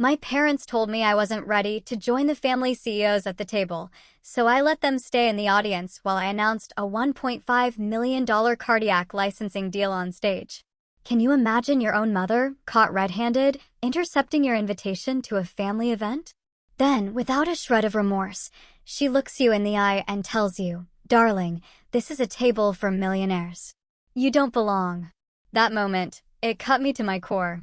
My parents told me I wasn't ready to join the family CEOs at the table, so I let them stay in the audience while I announced a $1.5 million cardiac licensing deal on stage. Can you imagine your own mother, caught red-handed, intercepting your invitation to a family event? Then, without a shred of remorse, she looks you in the eye and tells you, "Darling, this is a table for millionaires. You don't belong." That moment, it cut me to my core.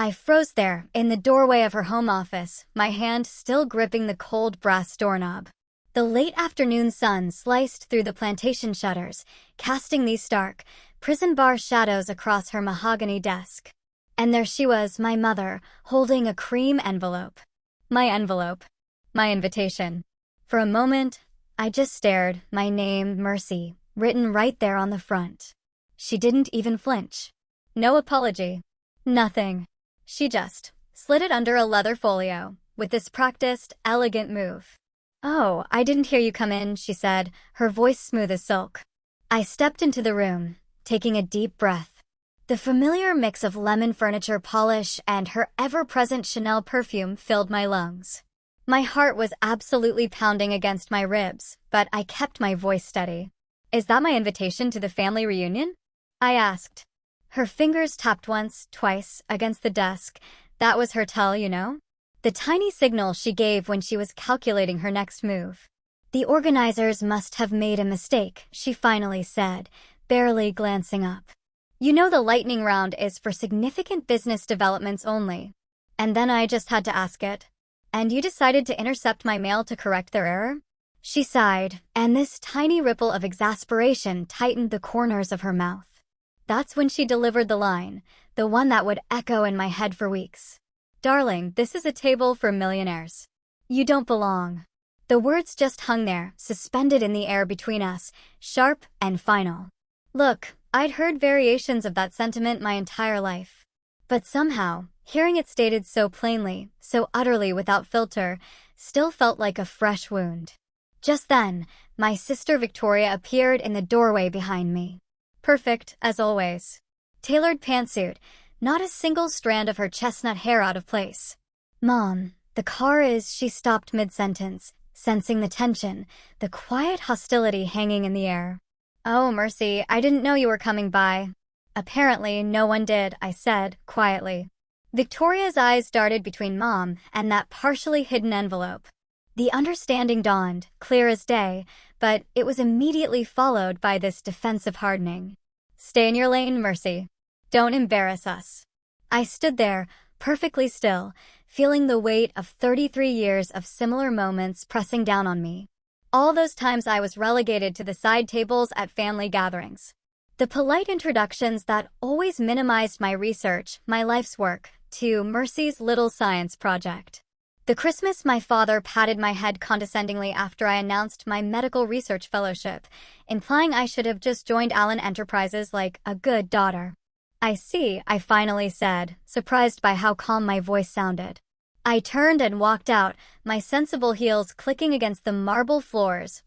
I froze there, in the doorway of her home office, my hand still gripping the cold brass doorknob. The late afternoon sun sliced through the plantation shutters, casting these stark, prison-bar shadows across her mahogany desk. And there she was, my mother, holding a cream envelope. My envelope. My invitation. For a moment, I just stared, my name, Mercy, written right there on the front. She didn't even flinch. No apology. Nothing. She just slid it under a leather folio, with this practiced, elegant move. "Oh, I didn't hear you come in," she said, her voice smooth as silk. I stepped into the room, taking a deep breath. The familiar mix of lemon furniture polish and her ever-present Chanel perfume filled my lungs. My heart was absolutely pounding against my ribs, but I kept my voice steady. "Is that my invitation to the family reunion?" I asked. Her fingers tapped once, twice, against the desk. That was her tell, you know? The tiny signal she gave when she was calculating her next move. "The organizers must have made a mistake," she finally said, barely glancing up. "You know the lightning round is for significant business developments only." And then I just had to ask it. "And you decided to intercept my mail to correct their error?" She sighed, and this tiny ripple of exasperation tightened the corners of her mouth. That's when she delivered the line, the one that would echo in my head for weeks. "Darling, this is a table for millionaires. You don't belong." The words just hung there, suspended in the air between us, sharp and final. Look, I'd heard variations of that sentiment my entire life. But somehow, hearing it stated so plainly, so utterly without filter, still felt like a fresh wound. Just then, my sister Victoria appeared in the doorway behind me. Perfect, as always. Tailored pantsuit, not a single strand of her chestnut hair out of place. "Mom, the car is—" She stopped mid-sentence, sensing the tension, the quiet hostility hanging in the air. "Oh, Mercy, I didn't know you were coming by." "Apparently, no one did," I said, quietly. Victoria's eyes darted between Mom and that partially hidden envelope. The understanding dawned, clear as day, but it was immediately followed by this defensive hardening. "Stay in your lane, Mercy. Don't embarrass us." I stood there, perfectly still, feeling the weight of 33 years of similar moments pressing down on me. All those times I was relegated to the side tables at family gatherings. The polite introductions that always minimized my research, my life's work, to Mercy's little science project. The Christmas my father patted my head condescendingly after I announced my medical research fellowship, implying I should have just joined Allen Enterprises like a good daughter. "I see," I finally said, surprised by how calm my voice sounded. I turned and walked out, my sensible heels clicking against the marble floors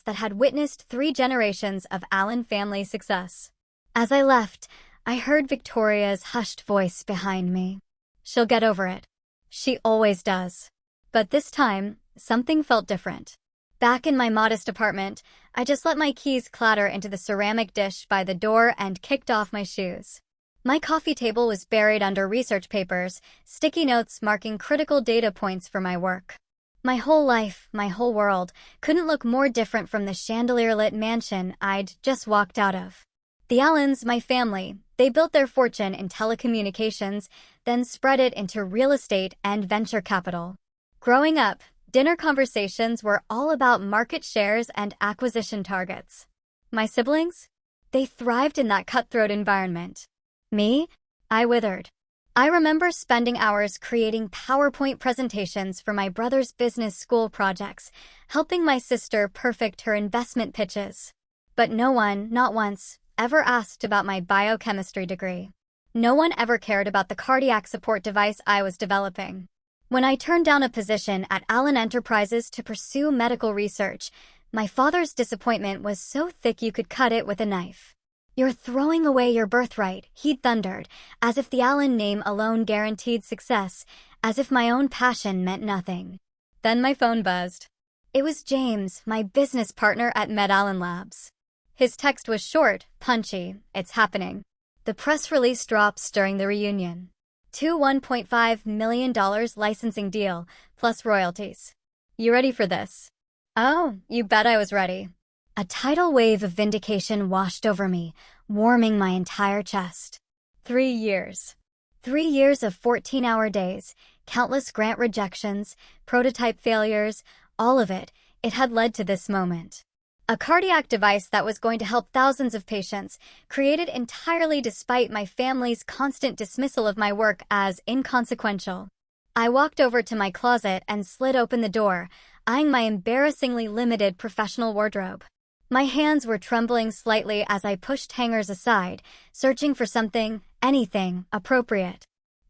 that had witnessed 3 generations of Allen family success. As I left, I heard Victoria's hushed voice behind me. "She'll get over it. She always does." But this time, something felt different. Back in my modest apartment, I just let my keys clatter into the ceramic dish by the door and kicked off my shoes. My coffee table was buried under research papers, sticky notes marking critical data points for my work. My whole life, my whole world, couldn't look more different from the chandelier-lit mansion I'd just walked out of. The Allens, my family, they built their fortune in telecommunications, then spread it into real estate and venture capital. Growing up, dinner conversations were all about market shares and acquisition targets. My siblings? They thrived in that cutthroat environment. Me? I withered. I remember spending hours creating PowerPoint presentations for my brother's business school projects, helping my sister perfect her investment pitches. But no one, not once, ever asked about my biochemistry degree. No one ever cared about the cardiac support device I was developing. When I turned down a position at Allen Enterprises to pursue medical research, my father's disappointment was so thick you could cut it with a knife. "You're throwing away your birthright," he thundered, as if the Allen name alone guaranteed success, as if my own passion meant nothing. Then my phone buzzed. It was James, my business partner at Med Allen Labs. His text was short, punchy. It's happening. The press release drops during the reunion. $1.5 million licensing deal, plus royalties. You ready for this? Oh, you bet I was ready. A tidal wave of vindication washed over me, warming my entire chest. 3 years. 3 years of 14-hour days, countless grant rejections, prototype failures, all of it had led to this moment. A cardiac device that was going to help thousands of patients, created entirely despite my family's constant dismissal of my work as inconsequential. I walked over to my closet and slid open the door, eyeing my embarrassingly limited professional wardrobe. My hands were trembling slightly as I pushed hangers aside, searching for something, anything, appropriate.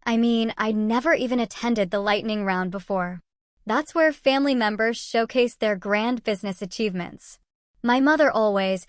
I mean, I'd never even attended the lightning round before. That's where family members showcase their grand business achievements. My mother always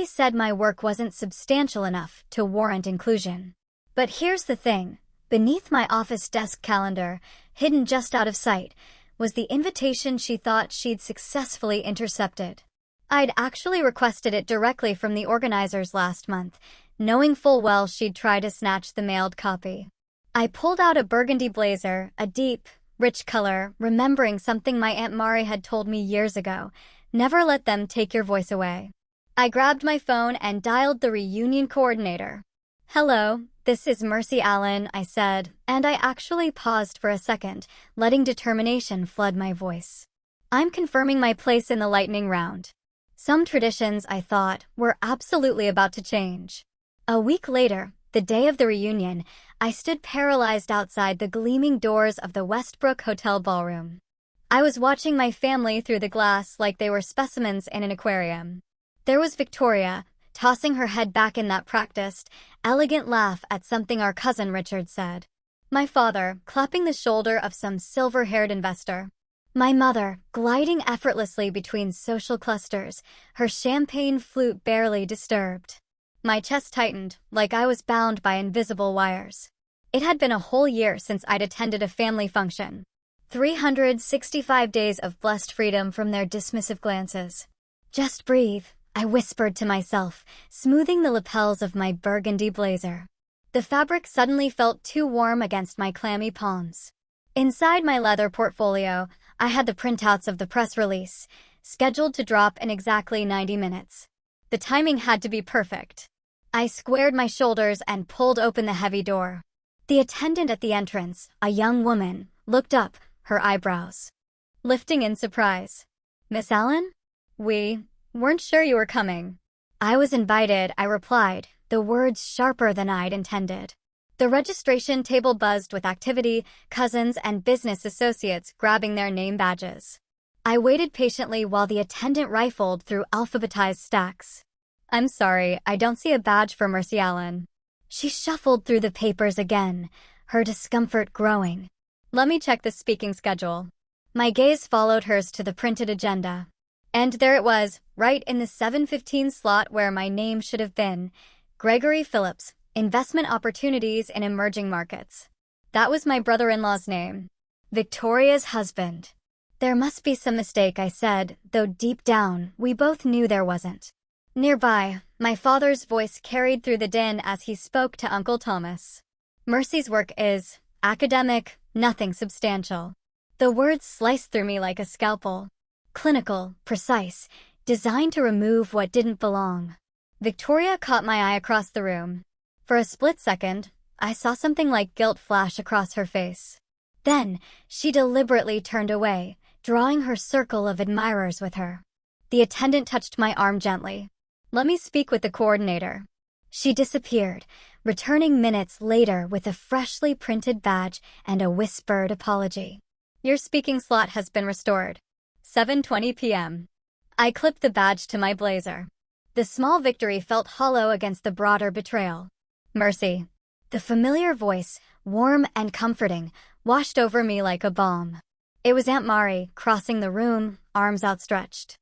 said my work wasn't substantial enough to warrant inclusion. But here's the thing. Beneath my office desk calendar, hidden just out of sight, was the invitation she thought she'd successfully intercepted. I'd actually requested it directly from the organizers last month, knowing full well she'd try to snatch the mailed copy. I pulled out a burgundy blazer, a deep, rich color, remembering something my Aunt Mari had told me years ago. Never let them take your voice away. I grabbed my phone and dialed the reunion coordinator. Hello, this is Mercy Allen, I said, and I actually paused for a second, letting determination flood my voice. I'm confirming my place in the lightning round. Some traditions, I thought, were absolutely about to change. A week later, the day of the reunion, I stood paralyzed outside the gleaming doors of the Westbrook Hotel ballroom. I was watching my family through the glass like they were specimens in an aquarium. There was Victoria, tossing her head back in that practiced, elegant laugh at something our cousin Richard said. My father, clapping the shoulder of some silver-haired investor. My mother, gliding effortlessly between social clusters, her champagne flute barely disturbed. My chest tightened, like I was bound by invisible wires. It had been a whole year since I'd attended a family function. 365 days of blessed freedom from their dismissive glances. Just breathe, I whispered to myself, smoothing the lapels of my burgundy blazer. The fabric suddenly felt too warm against my clammy palms. Inside my leather portfolio, I had the printouts of the press release, scheduled to drop in exactly 90 minutes. The timing had to be perfect. I squared my shoulders and pulled open the heavy door. The attendant at the entrance, a young woman, looked up, her eyebrows lifting in surprise. Miss Allen? We weren't sure you were coming. I was invited, I replied, the words sharper than I'd intended. The registration table buzzed with activity, cousins and business associates grabbing their name badges. I waited patiently while the attendant rifled through alphabetized stacks. I'm sorry, I don't see a badge for Mercy Allen. She shuffled through the papers again, her discomfort growing. Let me check the speaking schedule. My gaze followed hers to the printed agenda. And there it was, right in the 7:15 slot where my name should have been. Gregory Phillips, Investment Opportunities in Emerging Markets. That was my brother-in-law's name. Victoria's husband. There must be some mistake, I said, though deep down, we both knew there wasn't. Nearby, my father's voice carried through the din as he spoke to Uncle Thomas. Mercy's work is academic, nothing substantial. The words sliced through me like a scalpel. Clinical, precise, designed to remove what didn't belong. Victoria caught my eye across the room. For a split second, I saw something like guilt flash across her face. Then, she deliberately turned away, drawing her circle of admirers with her. The attendant touched my arm gently. Let me speak with the coordinator. She disappeared, returning minutes later with a freshly printed badge and a whispered apology. Your speaking slot has been restored. 7:20 p.m. I clipped the badge to my blazer. The small victory felt hollow against the broader betrayal. Mercy. The familiar voice, warm and comforting, washed over me like a balm. It was Aunt Mari, crossing the room, arms outstretched.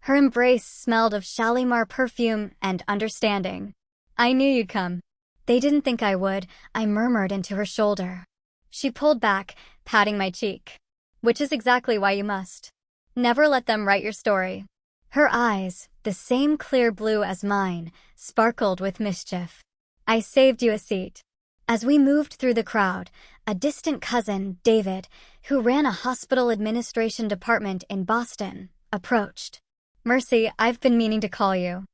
Her embrace smelled of Shalimar perfume and understanding. I knew you'd come. They didn't think I would, I murmured into her shoulder. She pulled back, patting my cheek. Which is exactly why you must never let them write your story. Her eyes, the same clear blue as mine, sparkled with mischief. I saved you a seat. As we moved through the crowd, a distant cousin, David, who ran a hospital administration department in Boston, approached. Mercy, I've been meaning to call you.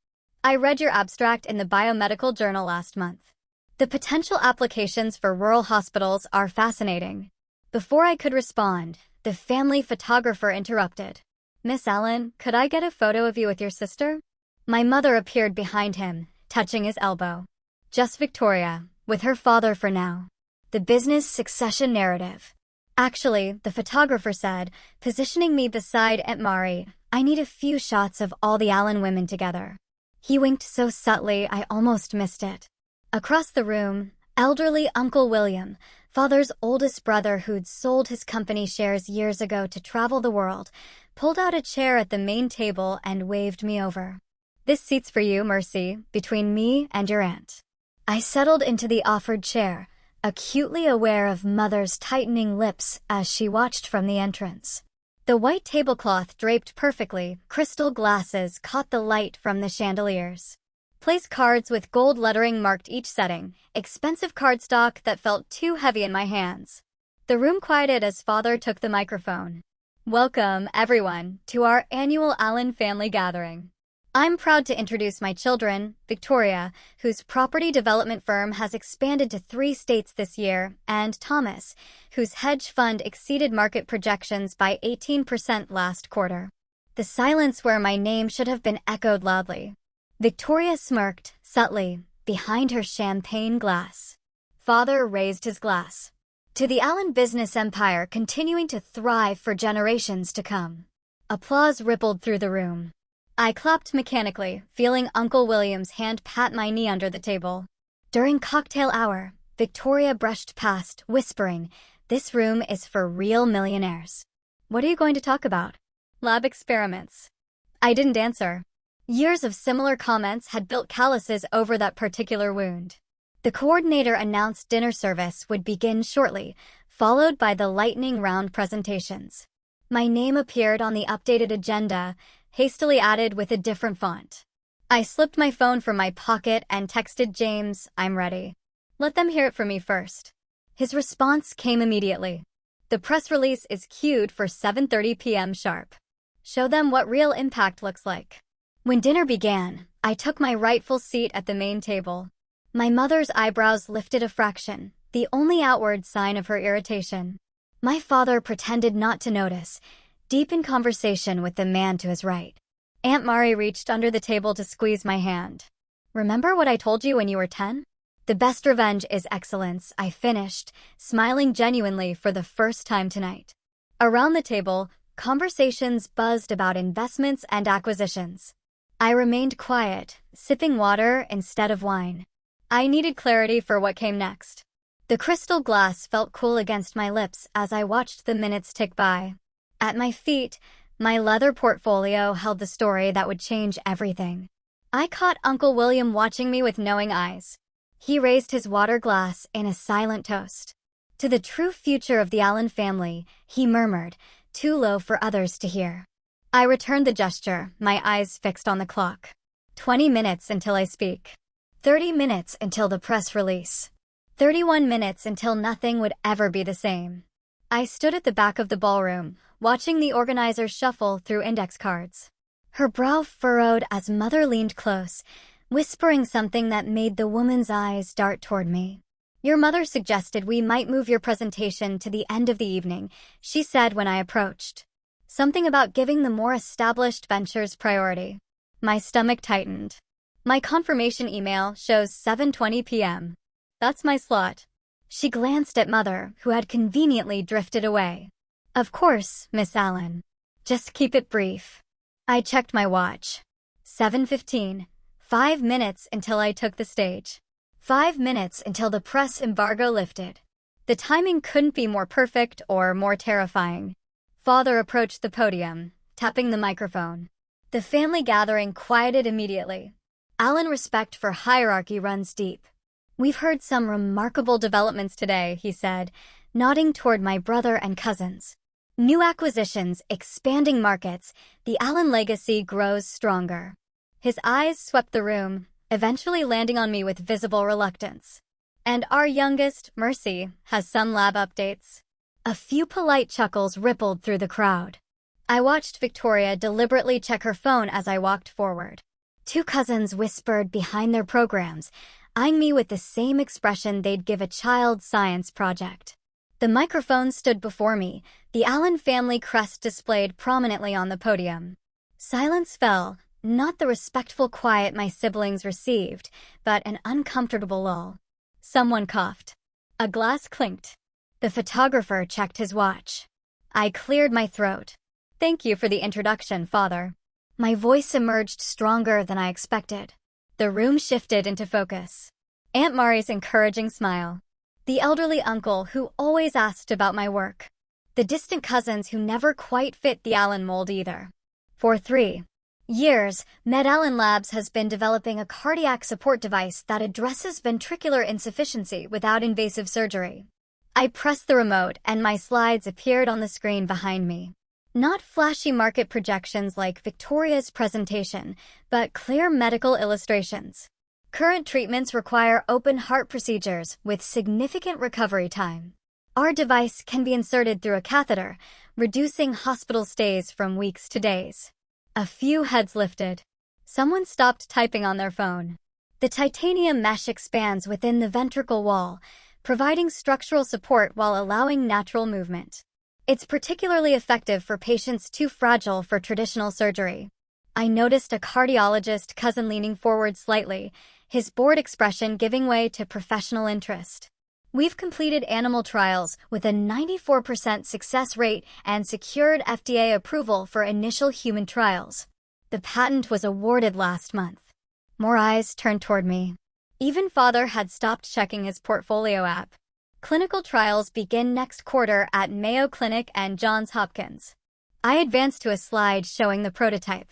I read your abstract in the biomedical journal last month. The potential applications for rural hospitals are fascinating. Before I could respond, the family photographer interrupted. Miss Allen, could I get a photo of you with your sister? My mother appeared behind him, touching his elbow. Just Victoria, with her father for now. The business succession narrative. Actually, the photographer said, positioning me beside Aunt Mari, I need a few shots of all the Allen women together. He winked so subtly I almost missed it. Across the room, elderly Uncle William, father's oldest brother who'd sold his company shares years ago to travel the world, pulled out a chair at the main table and waved me over. This seat's for you, Mercy, between me and your aunt. I settled into the offered chair, acutely aware of Mother's tightening lips as she watched from the entrance. The white tablecloth draped perfectly, crystal glasses caught the light from the chandeliers. Place cards with gold lettering marked each setting, expensive cardstock that felt too heavy in my hands. The room quieted as Father took the microphone. Welcome, everyone, to our annual Allen family gathering. I'm proud to introduce my children, Victoria, whose property development firm has expanded to 3 states this year, and Thomas, whose hedge fund exceeded market projections by 18% last quarter. The silence where my name should have been echoed loudly. Victoria smirked, subtly, behind her champagne glass. Father raised his glass. To the Allen business empire continuing to thrive for generations to come. Applause rippled through the room. I clapped mechanically, feeling Uncle William's hand pat my knee under the table. During cocktail hour, Victoria brushed past, whispering, "This room is for real millionaires." What are you going to talk about? Lab experiments. I didn't answer. Years of similar comments had built calluses over that particular wound. The coordinator announced dinner service would begin shortly, followed by the lightning round presentations. My name appeared on the updated agenda, hastily added with a different font. I slipped my phone from my pocket and texted James, "I'm ready. Let them hear it from me first." His response came immediately. The press release is queued for 7:30 p.m. sharp. Show them what real impact looks like. When dinner began, I took my rightful seat at the main table. My mother's eyebrows lifted a fraction, the only outward sign of her irritation. My father pretended not to notice, deep in conversation with the man to his right. Aunt Mari reached under the table to squeeze my hand. "Remember what I told you when you were 10? The best revenge is excellence," I finished, smiling genuinely for the first time tonight. Around the table, conversations buzzed about investments and acquisitions. I remained quiet, sipping water instead of wine. I needed clarity for what came next. The crystal glass felt cool against my lips as I watched the minutes tick by. At my feet, my leather portfolio held the story that would change everything. I caught Uncle William watching me with knowing eyes. He raised his water glass in a silent toast. To the true future of the Allen family, he murmured, too low for others to hear. I returned the gesture, my eyes fixed on the clock. 20 minutes until I speak. 30 minutes until the press release. 31 minutes until nothing would ever be the same. I stood at the back of the ballroom, watching the organizer shuffle through index cards. Her brow furrowed as Mother leaned close, whispering something that made the woman's eyes dart toward me. "Your mother suggested we might move your presentation to the end of the evening," she said when I approached. Something about giving the more established ventures priority. My stomach tightened. My confirmation email shows 7:20 p.m. That's my slot. She glanced at Mother, who had conveniently drifted away. "Of course, Miss Allen. Just keep it brief." I checked my watch. 7:15. 5 minutes until I took the stage. 5 minutes until the press embargo lifted. The timing couldn't be more perfect or more terrifying. Father approached the podium, tapping the microphone. The family gathering quieted immediately. Allen respect for hierarchy runs deep. "We've heard some remarkable developments today," he said, nodding toward my brother and cousins. New acquisitions, expanding markets, the Allen legacy grows stronger. His eyes swept the room, eventually landing on me with visible reluctance. And our youngest, Mercy, has some lab updates. A few polite chuckles rippled through the crowd. I watched Victoria deliberately check her phone as I walked forward. Two cousins whispered behind their programs, eyeing me with the same expression they'd give a child's science project. The microphone stood before me, the Allen family crest displayed prominently on the podium. Silence fell, not the respectful quiet my siblings received, but an uncomfortable lull. Someone coughed. A glass clinked. The photographer checked his watch. I cleared my throat. "Thank you for the introduction, Father." My voice emerged stronger than I expected. The room shifted into focus. Aunt Mari's encouraging smile. The elderly uncle who always asked about my work. The distant cousins who never quite fit the Allen mold either. For 3 years, MedAllen Labs has been developing a cardiac support device that addresses ventricular insufficiency without invasive surgery. I pressed the remote and my slides appeared on the screen behind me. Not flashy market projections like Victoria's presentation, but clear medical illustrations. Current treatments require open heart procedures with significant recovery time. Our device can be inserted through a catheter, reducing hospital stays from weeks to days. A few heads lifted. Someone stopped typing on their phone. The titanium mesh expands within the ventricle wall, providing structural support while allowing natural movement. It's particularly effective for patients too fragile for traditional surgery. I noticed a cardiologist cousin leaning forward slightly, his bored expression giving way to professional interest. We've completed animal trials with a 94% success rate and secured FDA approval for initial human trials. The patent was awarded last month. More eyes turned toward me. Even Father had stopped checking his portfolio app. Clinical trials begin next quarter at Mayo Clinic and Johns Hopkins. I advanced to a slide showing the prototype.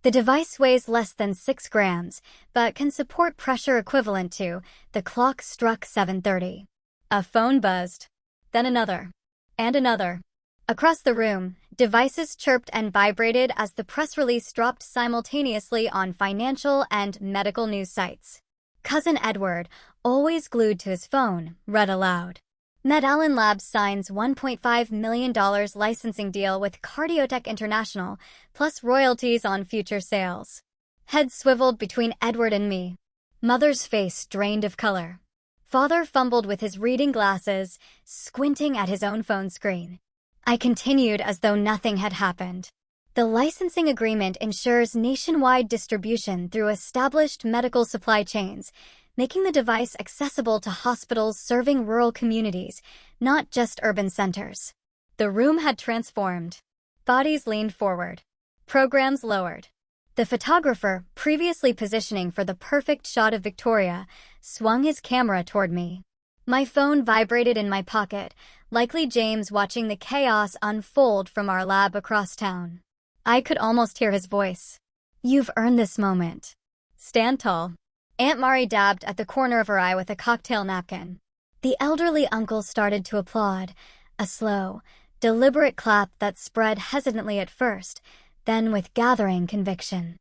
The device weighs less than 6 grams, but can support pressure equivalent to. The clock struck 7:30. A phone buzzed. Then another. And another. Across the room, devices chirped and vibrated as the press release dropped simultaneously on financial and medical news sites. Cousin Edward, always glued to his phone, read aloud. MedAllen Labs signs $1.5 million licensing deal with Cardiotech International, plus royalties on future sales. Head swiveled between Edward and me. Mother's face drained of color. Father fumbled with his reading glasses, squinting at his own phone screen. I continued as though nothing had happened. The licensing agreement ensures nationwide distribution through established medical supply chains, making the device accessible to hospitals serving rural communities, not just urban centers. The room had transformed. Bodies leaned forward. Programs lowered. The photographer, previously positioning for the perfect shot of Victoria, swung his camera toward me. My phone vibrated in my pocket, likely James watching the chaos unfold from our lab across town. I could almost hear his voice. "You've earned this moment. Stand tall." Aunt Mari dabbed at the corner of her eye with a cocktail napkin. The elderly uncle started to applaud, a slow, deliberate clap that spread hesitantly at first, then with gathering conviction.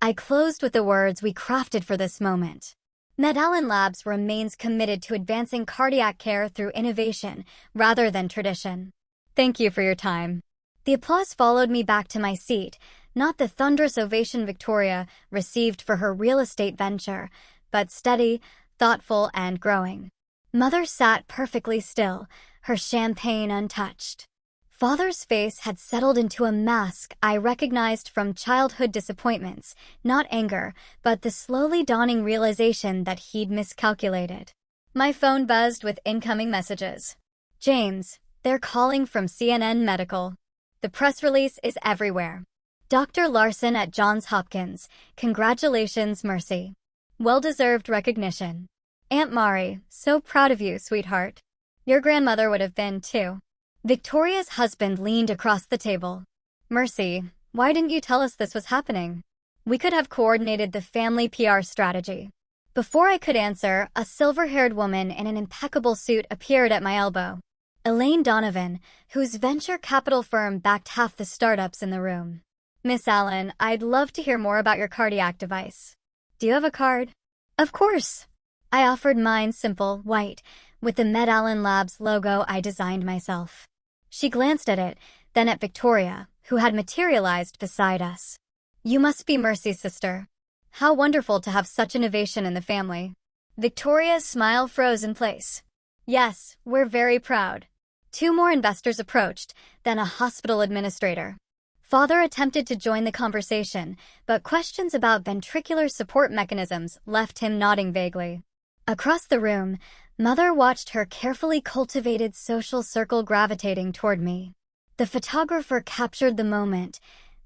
I closed with the words we crafted for this moment. MedAllen Labs remains committed to advancing cardiac care through innovation rather than tradition. Thank you for your time. The applause followed me back to my seat, not the thunderous ovation Victoria received for her real estate venture, but steady, thoughtful, and growing. Mother sat perfectly still, her champagne untouched. Father's face had settled into a mask I recognized from childhood disappointments, not anger, but the slowly dawning realization that he'd miscalculated. My phone buzzed with incoming messages. "James, they're calling from CNN Medical. The press release is everywhere. Dr. Larson at Johns Hopkins, congratulations, Mercy. Well-deserved recognition. Aunt Mari, so proud of you, sweetheart. Your grandmother would have been, too." Victoria's husband leaned across the table. "Mercy, why didn't you tell us this was happening? We could have coordinated the family PR strategy." Before I could answer, a silver-haired woman in an impeccable suit appeared at my elbow. Elaine Donovan, whose venture capital firm backed half the startups in the room. Miss Allen, I'd love to hear more about your cardiac device. Do you have a card? Of course. I offered mine, simple, white, with the Med Allen Labs logo I designed myself. She glanced at it, then at Victoria, who had materialized beside us. You must be Mercy's sister. How wonderful to have such innovation in the family. Victoria's smile froze in place. Yes, we're very proud. 2 more investors approached, then a hospital administrator. Father attempted to join the conversation, but questions about ventricular support mechanisms left him nodding vaguely. Across the room, Mother watched her carefully cultivated social circle gravitating toward me. The photographer captured the moment,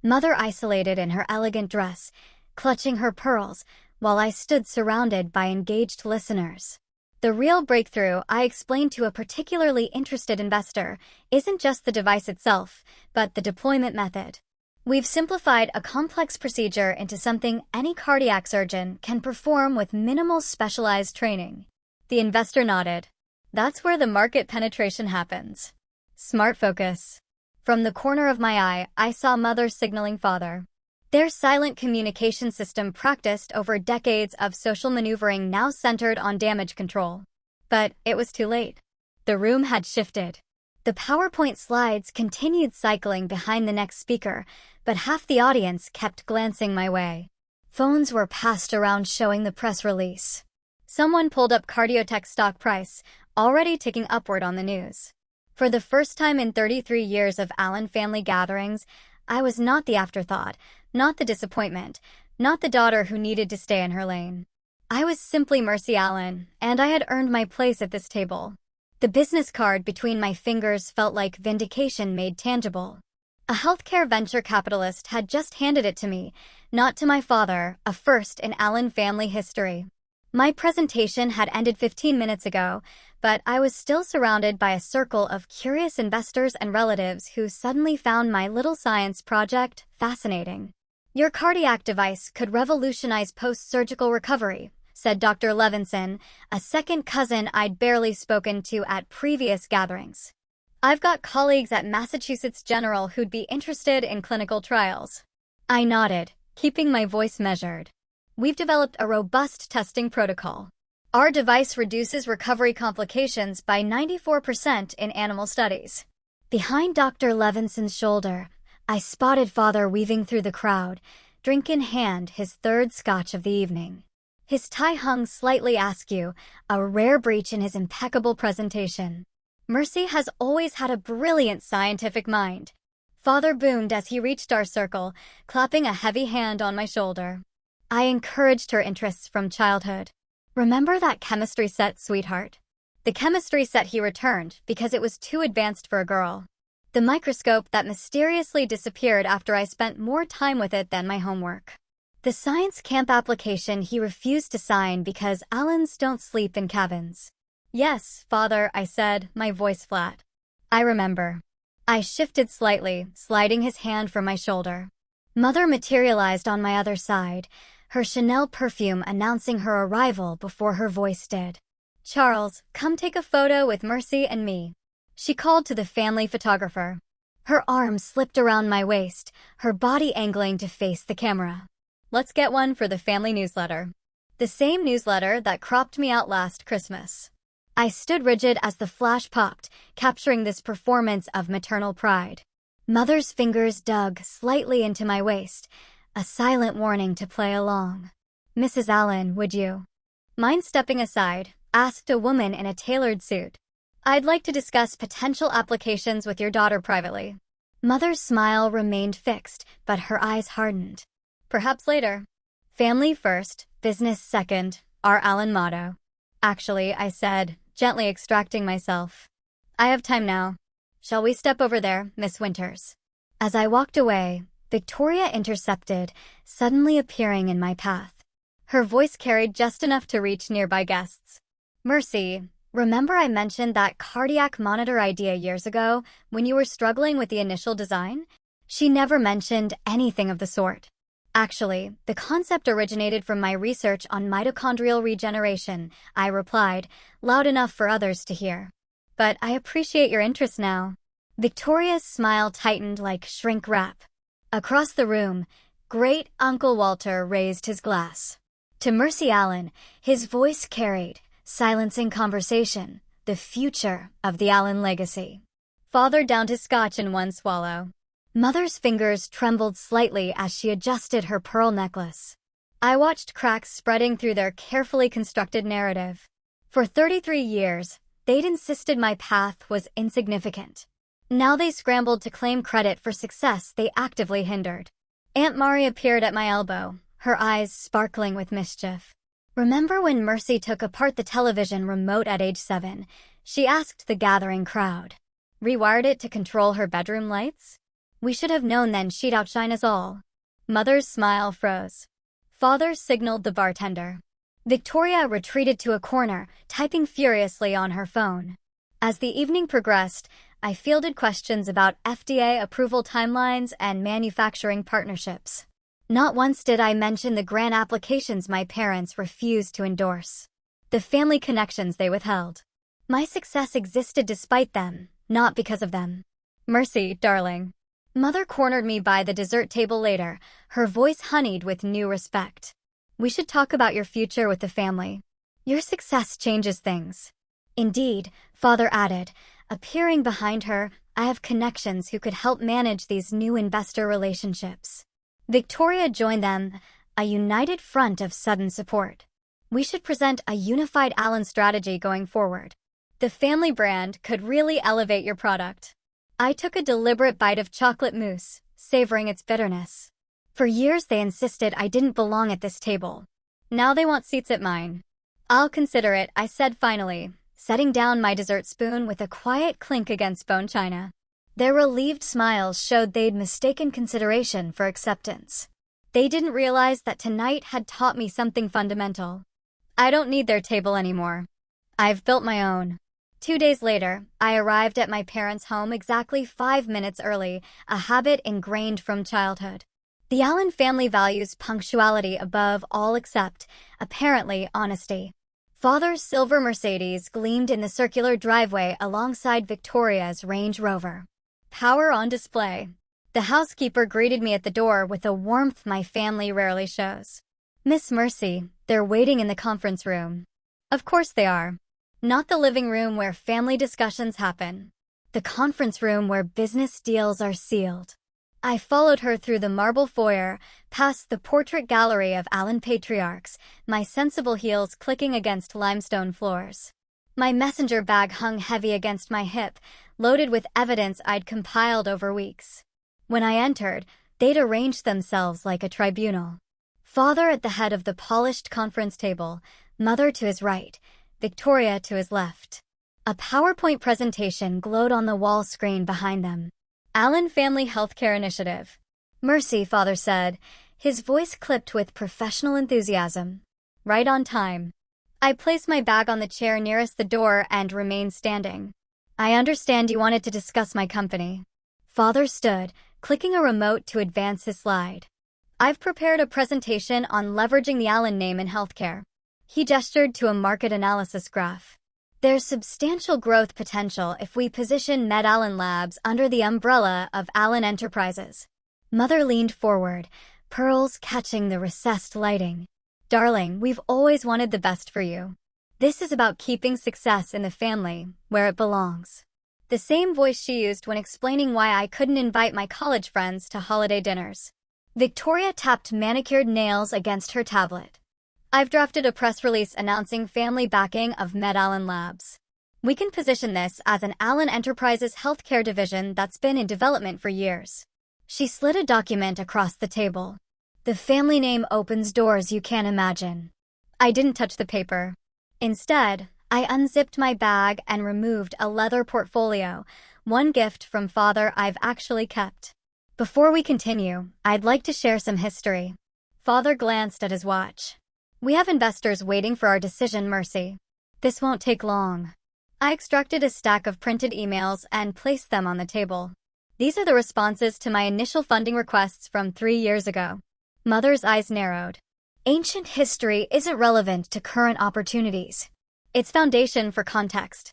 Mother isolated in her elegant dress, clutching her pearls, while I stood surrounded by engaged listeners. The real breakthrough, I explained to a particularly interested investor, isn't just the device itself, but the deployment method. We've simplified a complex procedure into something any cardiac surgeon can perform with minimal specialized training. The investor nodded. That's where the market penetration happens. Smart focus. From the corner of my eye, I saw Mother signaling Father. Their silent communication system practiced over decades of social maneuvering now centered on damage control. But it was too late. The room had shifted. The PowerPoint slides continued cycling behind the next speaker, but half the audience kept glancing my way. Phones were passed around showing the press release. Someone pulled up Cardiotech's stock price, already ticking upward on the news. For the first time in 33 years of Allen family gatherings, I was not the afterthought, not the disappointment, not the daughter who needed to stay in her lane. I was simply Mercy Allen, and I had earned my place at this table. The business card between my fingers felt like vindication made tangible. A healthcare venture capitalist had just handed it to me, not to my father, a first in Allen family history. My presentation had ended 15 minutes ago, but I was still surrounded by a circle of curious investors and relatives who suddenly found my little science project fascinating. Your cardiac device could revolutionize post-surgical recovery, said Dr. Levinson, a second cousin I'd barely spoken to at previous gatherings. I've got colleagues at Massachusetts General who'd be interested in clinical trials. I nodded, keeping my voice measured. We've developed a robust testing protocol. Our device reduces recovery complications by 94% in animal studies. Behind Dr. Levinson's shoulder, I spotted Father weaving through the crowd, drink in hand, his third scotch of the evening. His tie hung slightly askew, a rare breach in his impeccable presentation. Mercy has always had a brilliant scientific mind. Father boomed as he reached our circle, clapping a heavy hand on my shoulder. I encouraged her interests from childhood. Remember that chemistry set, sweetheart? The chemistry set he returned because it was too advanced for a girl. The microscope that mysteriously disappeared after I spent more time with it than my homework. The science camp application he refused to sign because Allens don't sleep in cabins. Yes, Father, I said, my voice flat. I remember. I shifted slightly, sliding his hand from my shoulder. Mother materialized on my other side, her Chanel perfume announcing her arrival before her voice did. Charles, come take a photo with Mercy and me. She called to the family photographer. Her arm slipped around my waist, her body angling to face the camera. Let's get one for the family newsletter. The same newsletter that cropped me out last Christmas. I stood rigid as the flash popped, capturing this performance of maternal pride. Mother's fingers dug slightly into my waist, a silent warning to play along. Mrs. Allen, would you mind stepping aside? Asked a woman in a tailored suit. I'd like to discuss potential applications with your daughter privately. Mother's smile remained fixed, but her eyes hardened. Perhaps later. Family first, business second, our Allen motto. Actually, I said, gently extracting myself. I have time now. Shall we step over there, Miss Winters? As I walked away, Victoria intercepted, suddenly appearing in my path. Her voice carried just enough to reach nearby guests. Mercy, remember I mentioned that cardiac monitor idea years ago when you were struggling with the initial design? She never mentioned anything of the sort. Actually, the concept originated from my research on mitochondrial regeneration, I replied, loud enough for others to hear. but I appreciate your interest now. Victoria's smile tightened like shrink wrap. Across the room, Great Uncle Walter raised his glass. To Mercy Allen, his voice carried, silencing conversation, the future of the Allen legacy. Father downed his scotch in one swallow. Mother's fingers trembled slightly as she adjusted her pearl necklace. I watched cracks spreading through their carefully constructed narrative. For 33 years, they'd insisted my path was insignificant. Now they scrambled to claim credit for success they actively hindered. Aunt Mari appeared at my elbow, her eyes sparkling with mischief. Remember when Mercy took apart the television remote at age 7? She asked the gathering crowd. Rewired it to control her bedroom lights? We should have known then she'd outshine us all. Mother's smile froze. Father signaled the bartender. Victoria retreated to a corner, typing furiously on her phone. As the evening progressed, I fielded questions about FDA approval timelines and manufacturing partnerships. Not once did I mention the grant applications my parents refused to endorse. The family connections they withheld. My success existed despite them, not because of them. Mercy, darling. Mother cornered me by the dessert table later, her voice honeyed with new respect. We should talk about your future with the family. Your success changes things. Indeed, Father added, appearing behind her, I have connections who could help manage these new investor relationships. Victoria joined them, a united front of sudden support. We should present a unified Allen strategy going forward. The family brand could really elevate your product. I took a deliberate bite of chocolate mousse, savoring its bitterness. For years they insisted I didn't belong at this table. Now they want seats at mine. I'll consider it, I said finally, setting down my dessert spoon with a quiet clink against bone china. Their relieved smiles showed they'd mistaken consideration for acceptance. They didn't realize that tonight had taught me something fundamental. I don't need their table anymore. I've built my own. 2 days later, I arrived at my parents' home exactly 5 minutes early, a habit ingrained from childhood. The Allen family values punctuality above all except, apparently, honesty. Father's silver Mercedes gleamed in the circular driveway alongside Victoria's Range Rover. Power on display. The housekeeper greeted me at the door with a warmth my family rarely shows. Miss Mercy, they're waiting in the conference room. Of course they are. Not the living room where family discussions happen. The conference room where business deals are sealed. I followed her through the marble foyer, past the portrait gallery of Allen patriarchs, my sensible heels clicking against limestone floors. My messenger bag hung heavy against my hip, loaded with evidence I'd compiled over weeks. When I entered, they'd arranged themselves like a tribunal. Father at the head of the polished conference table, Mother to his right, Victoria to his left. A PowerPoint presentation glowed on the wall screen behind them. Allen Family Healthcare Initiative. Mercy, Father said, his voice clipped with professional enthusiasm. Right on time. I placed my bag on the chair nearest the door and remained standing. I understand you wanted to discuss my company. Father stood, clicking a remote to advance his slide. I've prepared a presentation on leveraging the Allen name in healthcare. He gestured to a market analysis graph. There's substantial growth potential if we position Med Allen Labs under the umbrella of Allen Enterprises. Mother leaned forward, pearls catching the recessed lighting. Darling, we've always wanted the best for you. This is about keeping success in the family, where it belongs. The same voice she used when explaining why I couldn't invite my college friends to holiday dinners. Victoria tapped manicured nails against her tablet. I've drafted a press release announcing family backing of Med Allen Labs. We can position this as an Allen Enterprises healthcare division that's been in development for years. She slid a document across the table. The family name opens doors you can't imagine. I didn't touch the paper. Instead, I unzipped my bag and removed a leather portfolio, one gift from Father I've actually kept. Before we continue, I'd like to share some history. Father glanced at his watch. We have investors waiting for our decision, Mercy. This won't take long. I extracted a stack of printed emails and placed them on the table. These are the responses to my initial funding requests from 3 years ago. Mother's eyes narrowed. Ancient history isn't relevant to current opportunities. It's foundation for context.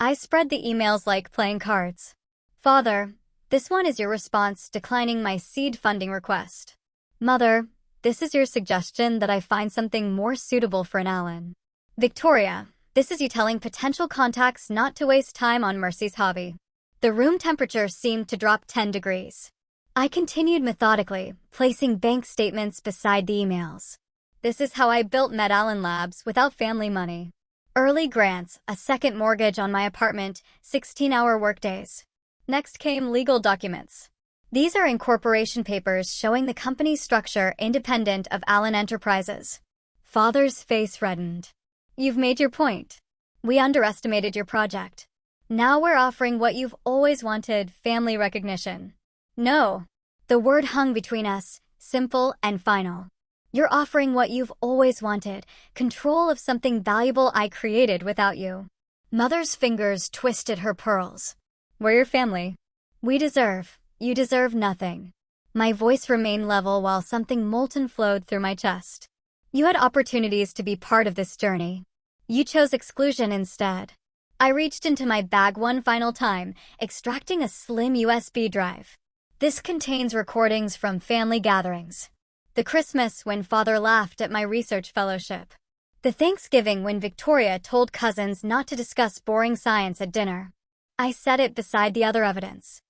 I spread the emails like playing cards. Father, this one is your response declining my seed funding request. Mother, this is your suggestion that I find something more suitable for an Alan. Victoria, this is you telling potential contacts not to waste time on Mercy's hobby. The room temperature seemed to drop 10 degrees. I continued methodically, placing bank statements beside the emails. This is how I built Allen Labs without family money. Early grants, a second mortgage on my apartment, 16-hour workdays. Next came legal documents. These are incorporation papers showing the company's structure independent of Allen Enterprises. Father's face reddened. You've made your point. We underestimated your project. Now we're offering what you've always wanted, family recognition. No. The word hung between us, simple and final. You're offering what you've always wanted, control of something valuable I created without you. Mother's fingers twisted her pearls. We're your family. You deserve nothing. My voice remained level while something molten flowed through my chest. You had opportunities to be part of this journey. You chose exclusion instead. I reached into my bag one final time, extracting a slim USB drive. This contains recordings from family gatherings. The Christmas when Father laughed at my research fellowship. The Thanksgiving when Victoria told cousins not to discuss boring science at dinner. I set it beside the other evidence.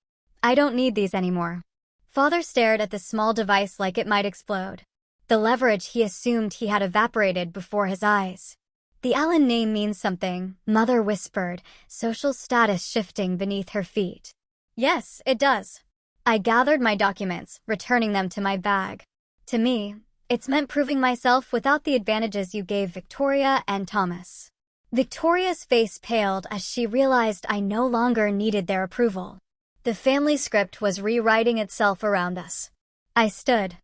I don't need these anymore. Father stared at the small device like it might explode. The leverage he assumed he had evaporated before his eyes. The Allen name means something, Mother whispered, social status shifting beneath her feet. Yes, it does. I gathered my documents, returning them to my bag. To me, it's meant proving myself without the advantages you gave Victoria and Thomas. Victoria's face paled as she realized I no longer needed their approval. The family script was rewriting itself around us. I stood,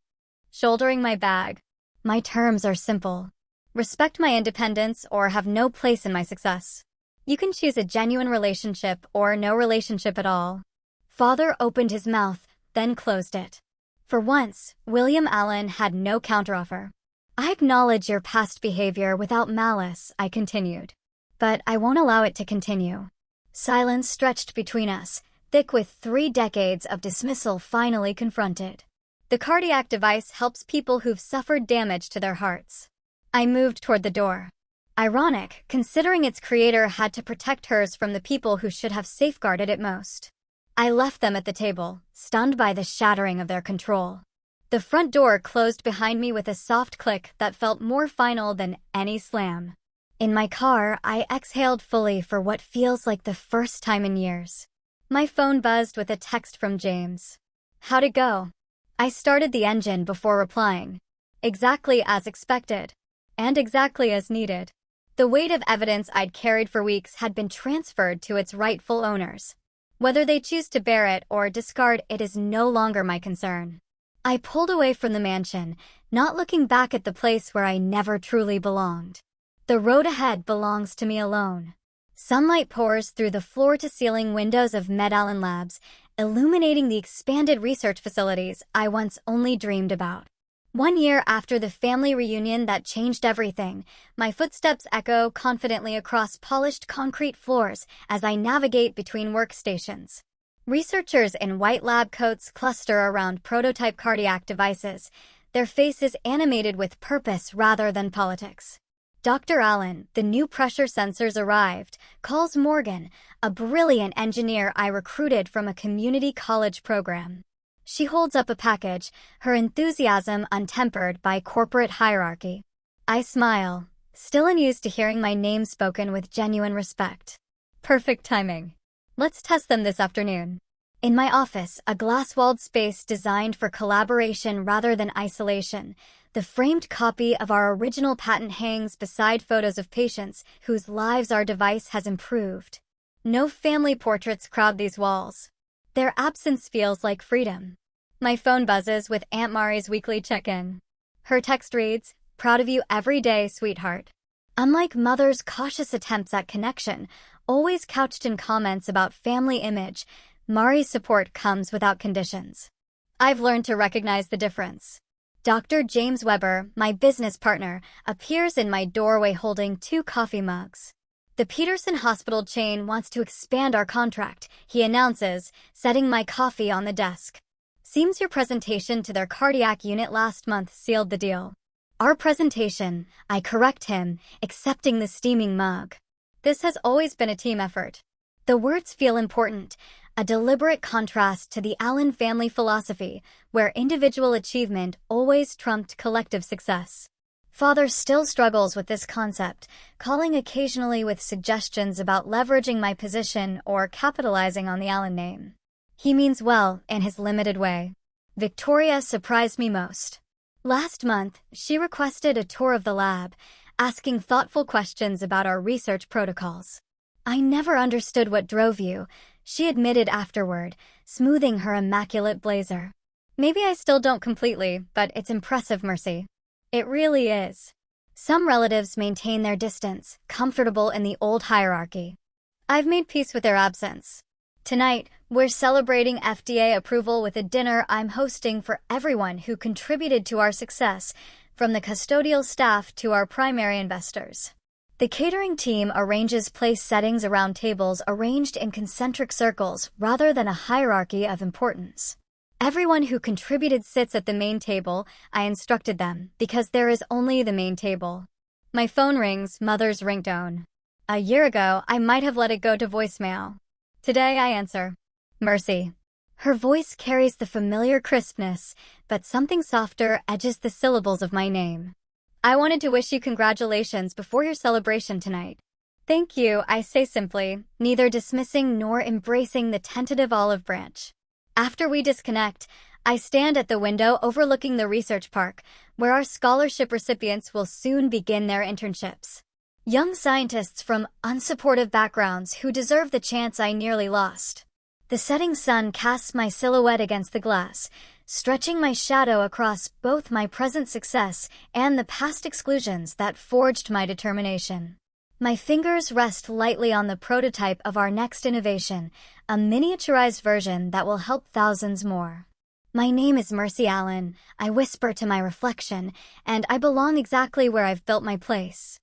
shouldering my bag. My terms are simple. Respect my independence or have no place in my success. You can choose a genuine relationship or no relationship at all. Father opened his mouth, then closed it. For once, William Allen had no counteroffer. I acknowledge your past behavior without malice, I continued. But I won't allow it to continue. Silence stretched between us, thick with 3 decades of dismissal finally confronted. The cardiac device helps people who've suffered damage to their hearts. I moved toward the door. Ironic, considering its creator had to protect hers from the people who should have safeguarded it most. I left them at the table, stunned by the shattering of their control. The front door closed behind me with a soft click that felt more final than any slam. In my car, I exhaled fully for what feels like the first time in years. My phone buzzed with a text from James. How'd it go? I started the engine before replying. Exactly as expected. And exactly as needed. The weight of evidence I'd carried for weeks had been transferred to its rightful owners. Whether they choose to bear it or discard it is no longer my concern. I pulled away from the mansion, not looking back at the place where I never truly belonged. The road ahead belongs to me alone. Sunlight pours through the floor-to-ceiling windows of Allen Labs, illuminating the expanded research facilities I once only dreamed about. 1 year after the family reunion that changed everything, my footsteps echo confidently across polished concrete floors as I navigate between workstations. Researchers in white lab coats cluster around prototype cardiac devices, their faces animated with purpose rather than politics. Dr. Allen, the new pressure sensors arrived, calls Morgan, a brilliant engineer I recruited from a community college program. She holds up a package, her enthusiasm untempered by corporate hierarchy. I smile, still unused to hearing my name spoken with genuine respect. Perfect timing. Let's test them this afternoon. In my office, a glass-walled space designed for collaboration rather than isolation, the framed copy of our original patent hangs beside photos of patients whose lives our device has improved. No family portraits crowd these walls. Their absence feels like freedom. My phone buzzes with Aunt Mari's weekly check-in. Her text reads, "Proud of you every day, sweetheart." Unlike Mother's cautious attempts at connection, always couched in comments about family image, Mari's support comes without conditions. I've learned to recognize the difference. Dr. James Weber, my business partner, appears in my doorway holding 2 coffee mugs. The Peterson Hospital chain wants to expand our contract, he announces, setting my coffee on the desk. Seems your presentation to their cardiac unit last month sealed the deal. Our presentation, I correct him, accepting the steaming mug. This has always been a team effort. The words feel important, a deliberate contrast to the Allen family philosophy, where individual achievement always trumped collective success. Father still struggles with this concept, calling occasionally with suggestions about leveraging my position or capitalizing on the Allen name. He means well in his limited way. Victoria surprised me most. Last month, she requested a tour of the lab, asking thoughtful questions about our research protocols. I never understood what drove you, she admitted afterward, smoothing her immaculate blazer. Maybe I still don't completely, but it's impressive, Mercy. It really is. Some relatives maintain their distance, comfortable in the old hierarchy. I've made peace with their absence. Tonight, we're celebrating FDA approval with a dinner I'm hosting for everyone who contributed to our success, from the custodial staff to our primary investors. The catering team arranges place settings around tables arranged in concentric circles rather than a hierarchy of importance. Everyone who contributed sits at the main table, I instructed them, because there is only the main table. My phone rings, Mother's ringtone. A year ago, I might have let it go to voicemail. Today I answer, Mercy. Her voice carries the familiar crispness, but something softer edges the syllables of my name. I wanted to wish you congratulations before your celebration tonight. Thank you, I say simply, neither dismissing nor embracing the tentative olive branch. After we disconnect, I stand at the window overlooking the research park, where our scholarship recipients will soon begin their internships. Young scientists from unsupportive backgrounds who deserve the chance I nearly lost. The setting sun casts my silhouette against the glass, stretching my shadow across both my present success and the past exclusions that forged my determination. My fingers rest lightly on the prototype of our next innovation, a miniaturized version that will help thousands more. My name is Mercy Allen, I whisper to my reflection, and I belong exactly where I've built my place.